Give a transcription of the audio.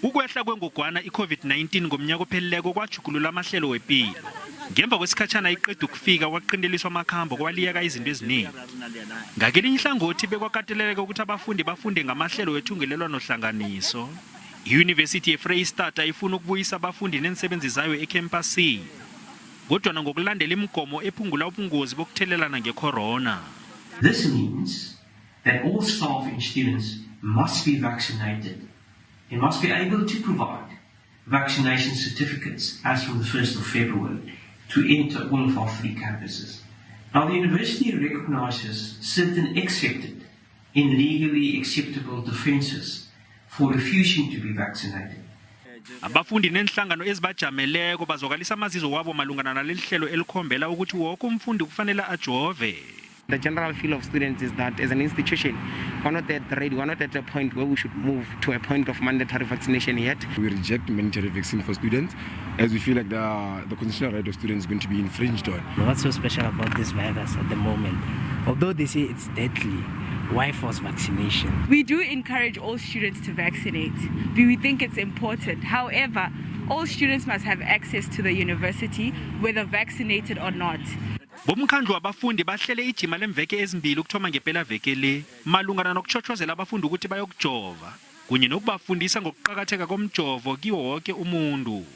Ukwehla kwengogwana i-COVID-19 ngomnyaka opheleleko kwajugulula amahlelo wempilo. Ngemva kwesikhatshana iqeda ukufika kwaqindeliswa amakhambo kwaliyeka izinto eziningi. Ngakelinye ihlangothi bekwakateleleka ukuthi abafundi bafunde ngamahlelo wethungelelwano hlanganiso. Iyunivesithi yeFreystata ifuna ukubuyisa abafundi neensebenzi zayo ekhempasini. Kodwa ngokulandela imigomo ephungula ubungozi bokuthelelana ngecorona. This means that all staff and students must be vaccinated. They must be able to provide vaccination certificates as from the 1st of February to enter all of our 3 campuses. Now, the university recognizes certain accepted and legally acceptable defenses for refusing to be vaccinated. Abafundi nenhlangano ezibajameleko bazokalisa amazizo wabo malungana nalelihlelo elikhombela ukuthi wonke umfundi kufanele ajove. The general feel of students is that as an institution, we're not at a point where we should move to a point of mandatory vaccination yet. We reject mandatory vaccine for students as we feel like the constitutional right of students is going to be infringed on. What's so special about this virus at the moment? Although they say it's deadly, why force vaccination? We do encourage all students to vaccinate. We think it's important. However, all students must have access to the university, whether vaccinated or not. Bomkhandlu abafundi bahlele ijima lemveke ezimbili ukuthoma ngempela veke le malungana nokuchochozela abafundi ukuthi bayokujova kunye nokubafundisa ngokuqhakatheka komjovo kiwo wonke umuntu.